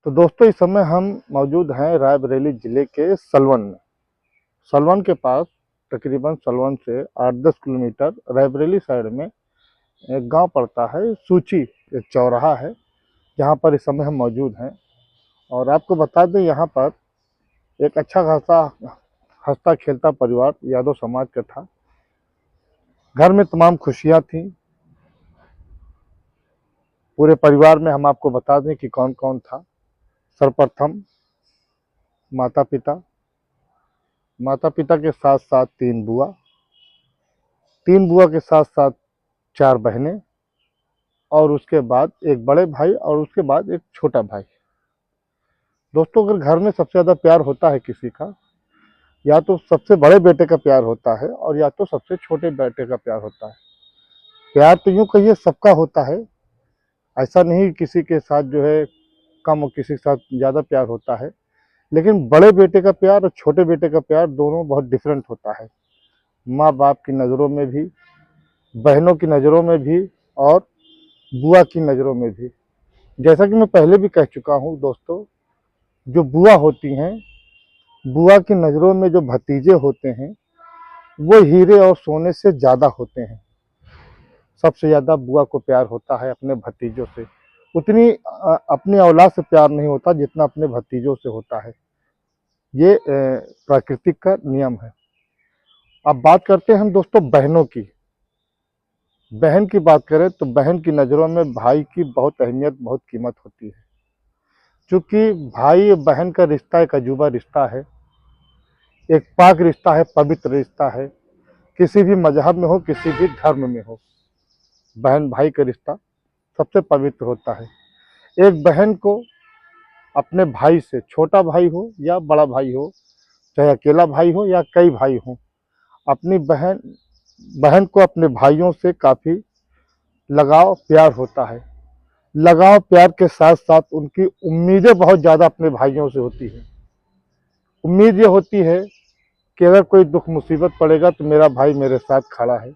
तो दोस्तों इस समय हम मौजूद हैं रायबरेली ज़िले के सलवन में। सलवन के पास तकरीबन सलवन से 8-10 किलोमीटर रायबरेली साइड में एक गांव पड़ता है सूची। एक चौराहा है जहां पर इस समय हम मौजूद हैं। और आपको बता दें यहाँ पर एक अच्छा खासा हंसता खेलता परिवार यादव समाज का था। घर में तमाम खुशियाँ थीं। पूरे परिवार में हम आपको बता दें कि कौन कौन था। सर्वप्रथम माता पिता, माता पिता के साथ साथ 3 बुआ, 3 बुआ के साथ साथ 4 बहनें और उसके बाद एक बड़े भाई और उसके बाद एक छोटा भाई। दोस्तों अगर घर में सबसे ज़्यादा प्यार होता है किसी का, या तो सबसे बड़े बेटे का प्यार होता है और या तो सबसे छोटे बेटे का प्यार होता है। प्यार तो यूँ कहिए सबका होता है, ऐसा नहीं किसी के साथ जो है कम और किसी के साथ ज़्यादा प्यार होता है। लेकिन बड़े बेटे का प्यार और छोटे बेटे का प्यार दोनों बहुत डिफरेंट होता है, माँ बाप की नज़रों में भी, बहनों की नज़रों में भी और बुआ की नज़रों में भी। जैसा कि मैं पहले भी कह चुका हूँ दोस्तों, जो बुआ होती हैं, बुआ की नज़रों में जो भतीजे होते हैं वो हीरे और सोने से ज़्यादा होते हैं। सबसे ज़्यादा बुआ को प्यार होता है अपने भतीजों से। उतनी अपनी औलाद से प्यार नहीं होता जितना अपने भतीजों से होता है। ये प्राकृतिक का नियम है। अब बात करते हैं हम दोस्तों बहनों की। बहन की बात करें तो बहन की नज़रों में भाई की बहुत अहमियत, बहुत कीमत होती है। क्योंकि भाई बहन का रिश्ता एक अजूबा रिश्ता है, एक पाक रिश्ता है, पवित्र रिश्ता है। किसी भी मजहब में हो, किसी भी धर्म में हो, बहन भाई का रिश्ता सबसे पवित्र होता है। एक बहन को अपने भाई से, छोटा भाई हो या बड़ा भाई हो, चाहे अकेला भाई हो या कई भाई हों, अपनी बहन बहन को अपने भाइयों से काफ़ी लगाव प्यार होता है। लगाव प्यार के साथ साथ उनकी उम्मीदें बहुत ज़्यादा अपने भाइयों से होती हैं। उम्मीद ये होती है कि अगर कोई दुख मुसीबत पड़ेगा तो मेरा भाई मेरे साथ खड़ा है,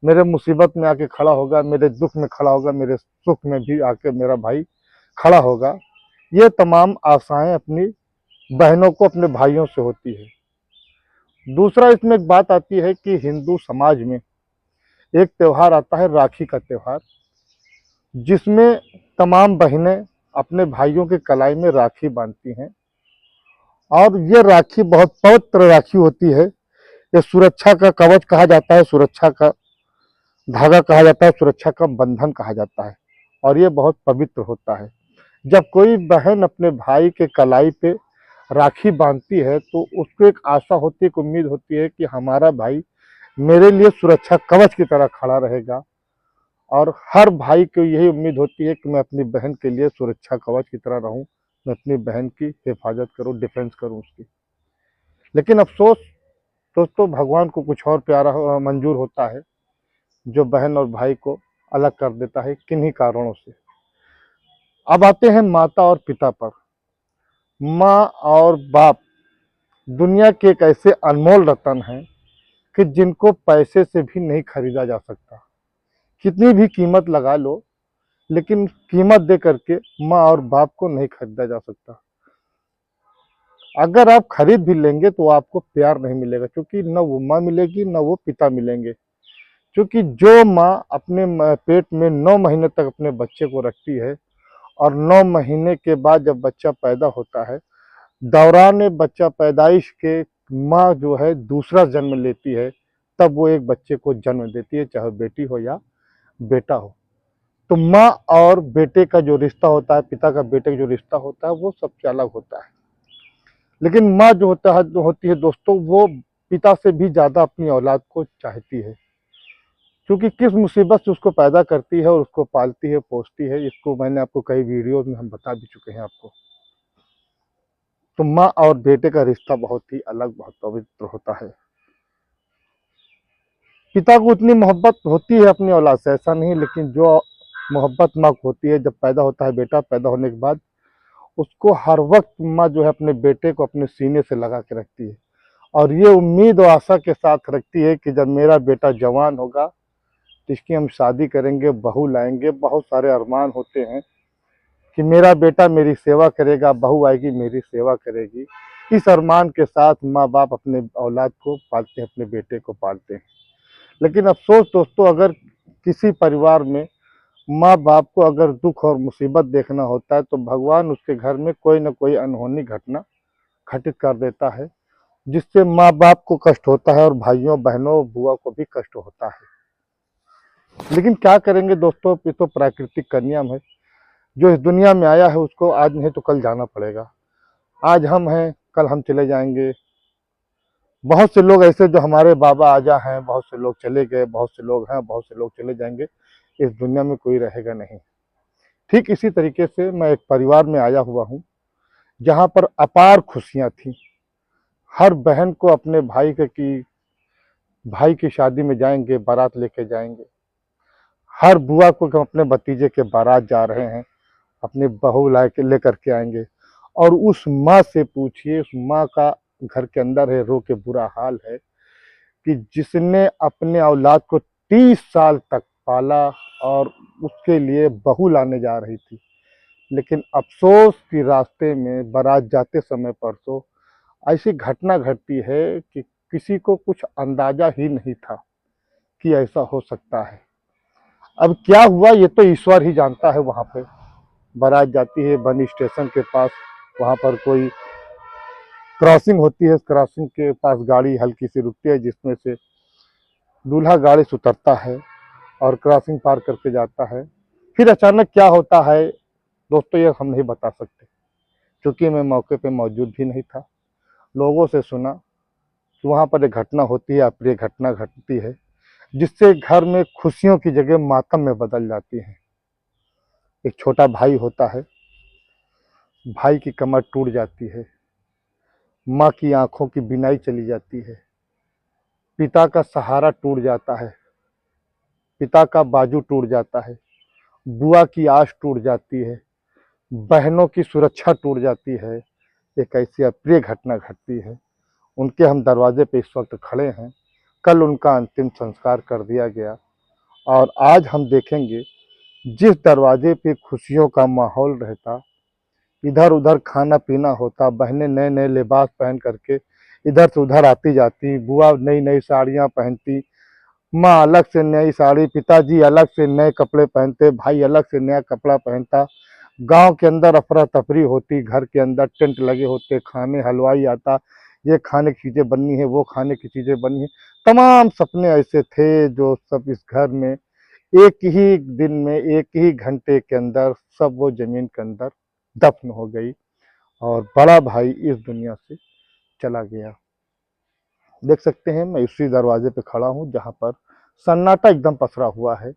मेरे मुसीबत में आके खड़ा होगा, मेरे दुख में खड़ा होगा, मेरे सुख में भी आके मेरा भाई खड़ा होगा। ये तमाम आशाएं अपनी बहनों को अपने भाइयों से होती है। दूसरा इसमें एक बात आती है कि हिंदू समाज में एक त्यौहार आता है राखी का त्यौहार, जिसमें तमाम बहनें अपने भाइयों के कलाई में राखी बांधती हैं। और ये राखी बहुत पवित्र राखी होती है। ये सुरक्षा का कवच कहा जाता है, सुरक्षा का धागा कहा जाता है, सुरक्षा का बंधन कहा जाता है और ये बहुत पवित्र होता है। जब कोई बहन अपने भाई के कलाई पे राखी बांधती है तो उसको एक आशा होती है, एक उम्मीद होती है कि हमारा भाई मेरे लिए सुरक्षा कवच की तरह खड़ा रहेगा। और हर भाई को यही उम्मीद होती है कि मैं अपनी बहन के लिए सुरक्षा कवच की तरह रहूं, मैं अपनी बहन की हिफाजत करूं, डिफेंस करूं उसकी। लेकिन अफसोस दोस्तों, भगवान को कुछ और प्यारा मंजूर होता है, जो बहन और भाई को अलग कर देता है किन्हीं कारणों से। अब आते हैं माता और पिता पर। माँ और बाप दुनिया के एक ऐसे अनमोल रतन हैं कि जिनको पैसे से भी नहीं खरीदा जा सकता। कितनी भी कीमत लगा लो, लेकिन कीमत दे करके माँ और बाप को नहीं खरीदा जा सकता। अगर आप खरीद भी लेंगे तो आपको प्यार नहीं मिलेगा, क्योंकि न वो माँ मिलेगी न वो पिता मिलेंगे। क्योंकि जो माँ अपने पेट में 9 महीने तक अपने बच्चे को रखती है और 9 महीने के बाद जब बच्चा पैदा होता है, दौरान बच्चा पैदाइश के माँ जो है दूसरा जन्म लेती है, तब वो एक बच्चे को जन्म देती है, चाहे बेटी हो या बेटा हो। तो माँ और बेटे का जो रिश्ता होता है, पिता का बेटे का जो रिश्ता होता है, वो सबसे अलग होता है। लेकिन माँ जो होती है दोस्तों, वो पिता से भी ज़्यादा अपनी औलाद को चाहती है। क्योंकि किस मुसीबत से उसको पैदा करती है और उसको पालती है, पोसती है, इसको मैंने आपको कई वीडियोज़ में हम बता भी चुके हैं आपको। तो माँ और बेटे का रिश्ता बहुत ही अलग, बहुत पवित्र होता है। पिता को उतनी मोहब्बत होती है अपनी औलाद से, ऐसा नहीं, लेकिन जो मोहब्बत माँ को होती है, जब पैदा होता है बेटा, पैदा होने के बाद उसको हर वक्त माँ जो है अपने बेटे को अपने सीने से लगा के रखती है और ये उम्मीद और आशा के साथ रखती है कि जब मेरा बेटा जवान होगा तो इसकी हम शादी करेंगे, बहू लाएंगे। बहुत सारे अरमान होते हैं कि मेरा बेटा मेरी सेवा करेगा, बहू आएगी मेरी सेवा करेगी। इस अरमान के साथ माँ बाप अपने औलाद को पालते हैं, अपने बेटे को पालते हैं। लेकिन अफसोस दोस्तों, अगर किसी परिवार में माँ बाप को अगर दुख और मुसीबत देखना होता है तो भगवान उसके घर में कोई ना कोई अनहोनी घटना घटित कर देता है, जिससे माँ बाप को कष्ट होता है और भाइयों बहनों बुआ को भी कष्ट होता है। लेकिन क्या करेंगे दोस्तों, ये तो प्राकृतिक का नियम है। जो इस दुनिया में आया है उसको आज नहीं तो कल जाना पड़ेगा। आज हम हैं, कल हम चले जाएंगे। बहुत से लोग ऐसे जो हमारे बाबा आजा हैं, बहुत से लोग चले गए, बहुत से लोग हैं, बहुत से लोग चले जाएंगे। इस दुनिया में कोई रहेगा नहीं। ठीक इसी तरीके से मैं एक परिवार में आया हुआ हूँ जहाँ पर अपार खुशियाँ थी। हर बहन को अपने भाई की शादी में जाएंगे, बारात लेके जाएंगे। हर बुआ को हम अपने भतीजे के बारात जा रहे हैं, अपनी बहू लेकर के आएंगे। और उस माँ से पूछिए, उस माँ का घर के अंदर है रो के बुरा हाल है कि जिसने अपने औलाद को 30 साल तक पाला और उसके लिए बहू लाने जा रही थी। लेकिन अफसोस कि रास्ते में बारात जाते समय परसों ऐसी घटना घटती है कि किसी को कुछ अंदाजा ही नहीं था कि ऐसा हो सकता है। अब क्या हुआ ये तो ईश्वर ही जानता है। वहाँ पे बारात जाती है बनी स्टेशन के पास, वहाँ पर कोई क्रॉसिंग होती है। क्रॉसिंग के पास गाड़ी हल्की सी रुकती है, जिसमें से दूल्हा गाड़ी से उतरता है और क्रॉसिंग पार करके जाता है। फिर अचानक क्या होता है दोस्तों, ये हम नहीं बता सकते, क्योंकि मैं मौके पे मौजूद भी नहीं था। लोगों से सुना कि वहाँ पर एक घटना होती है, अप्रिय घटना घटती है, जिससे घर में खुशियों की जगह मातम में बदल जाती है। एक छोटा भाई होता है, भाई की कमर टूट जाती है, माँ की आंखों की बिनाई चली जाती है, पिता का सहारा टूट जाता है, पिता का बाजू टूट जाता है, बुआ की आस टूट जाती है, बहनों की सुरक्षा टूट जाती है। एक ऐसी अप्रिय घटना घटती है। उनके हम दरवाजे पे इस वक्त खड़े हैं। कल उनका अंतिम संस्कार कर दिया गया और आज हम देखेंगे जिस दरवाजे पे खुशियों का माहौल रहता, इधर उधर खाना पीना होता, बहनें नए नए लिबास पहन करके इधर से उधर आती जाती, बुआ नई नई साड़ियाँ पहनती, माँ अलग से नई साड़ी, पिताजी अलग से नए कपड़े पहनते, भाई अलग से नया कपड़ा पहनता। गांव के अंदर अफरा तफरी होती, घर के अंदर टेंट लगे होते, खाने हलवाई आता, ये खाने की चीज़ें बननी है, वो खाने की चीज़ें बननी है। तमाम सपने ऐसे थे जो सब इस घर में एक ही दिन में, एक ही घंटे के अंदर सब वो ज़मीन के अंदर दफ़न हो गई और बड़ा भाई इस दुनिया से चला गया। देख सकते हैं मैं उसी दरवाजे पे खड़ा हूँ जहाँ पर सन्नाटा एकदम पसरा हुआ है।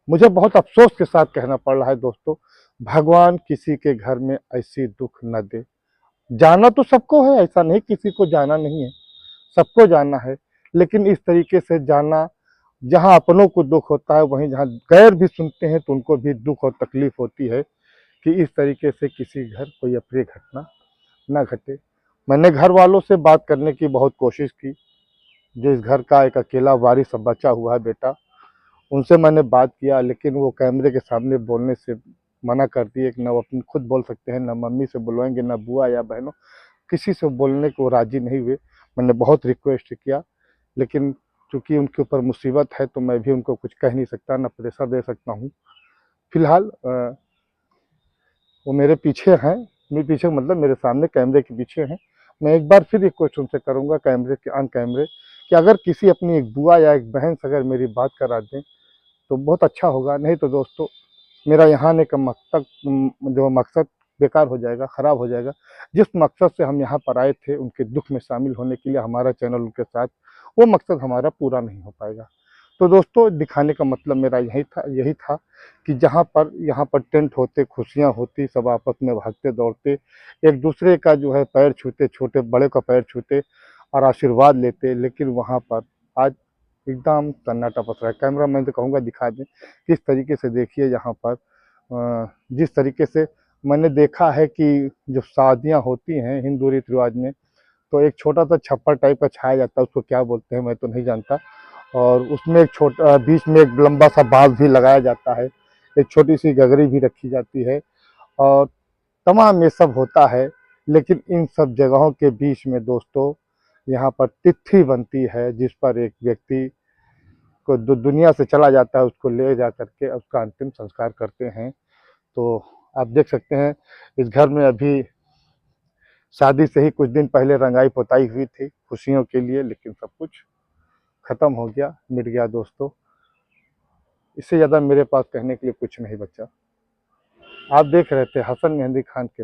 मुझे बहुत अफ़सोस के साथ कहना पड़ रहा है दोस्तों, भगवान किसी के घर में ऐसी दुख न दे। जाना तो सबको है, ऐसा नहीं किसी को जाना नहीं है, सबको जाना है। लेकिन इस तरीके से जाना, जहाँ अपनों को दुख होता है वहीं जहाँ गैर भी सुनते हैं तो उनको भी दुख और तकलीफ होती है कि इस तरीके से किसी घर कोई अप्रिय घटना ना घटे। मैंने घर वालों से बात करने की बहुत कोशिश की, जो इस घर का एक अकेला वारिस अब बचा हुआ है बेटा, उनसे मैंने बात किया, लेकिन वो कैमरे के सामने बोलने से मना कर दिए कि ना वो अपनी खुद बोल सकते हैं, ना मम्मी से बुलवाएंगे, ना बुआ या बहनों, किसी से बोलने को राज़ी नहीं हुए। मैंने बहुत रिक्वेस्ट किया, लेकिन चूँकि उनके ऊपर मुसीबत है तो मैं भी उनको कुछ कह नहीं सकता, ना प्रेशर दे सकता हूँ। फिलहाल वो मेरे पीछे हैं, मेरे पीछे मतलब मेरे सामने कैमरे के पीछे हैं। मैं एक बार फिर रिक्वेस्ट उनसे करूँगा कैमरे के ऑन कैमरे कि अगर किसी अपनी एक बुआ या एक बहन से अगर मेरी बात करा दें तो बहुत अच्छा होगा। नहीं तो दोस्तों, मेरा यहाँ आने का जो मकसद बेकार हो जाएगा, ख़राब हो जाएगा। जिस मकसद से हम यहाँ पर आए थे उनके दुख में शामिल होने के लिए, हमारा चैनल उनके साथ, वो मकसद हमारा पूरा नहीं हो पाएगा। तो दोस्तों, दिखाने का मतलब मेरा यही था कि यहाँ पर टेंट होते, खुशियाँ होती, सब आपस में भागते दौड़ते, एक दूसरे का जो है पैर छूते, छोटे बड़े का पैर छूते और आशीर्वाद लेते। लेकिन वहाँ पर आज एकदम सन्नाटा पसरा है। कैमरा मैन से कहूँगा दिखा दें किस तरीके से। देखिए यहाँ पर जिस तरीके से मैंने देखा है कि जो शादियाँ होती हैं हिंदू रीति रिवाज में, तो एक छोटा सा छप्पर टाइप का छाया जाता है, उसको क्या बोलते हैं मैं तो नहीं जानता। और उसमें एक छोटा बीच में एक लंबा सा बांस भी लगाया जाता है, एक छोटी सी गगरी भी रखी जाती है और तमाम ये सब होता है। लेकिन इन सब जगहों के बीच में दोस्तों यहाँ पर तिथि बनती है, जिस पर एक व्यक्ति को दुनिया से चला जाता है, उसको ले जा करके उसका अंतिम संस्कार करते हैं। तो आप देख सकते हैं इस घर में अभी शादी से ही कुछ दिन पहले रंगाई पोताई हुई थी खुशियों के लिए, लेकिन सब कुछ खत्म हो गया, मिट गया दोस्तों। इससे ज़्यादा मेरे पास कहने के लिए कुछ नहीं बचा। आप देख रहे थे हसन मेहंदी खान के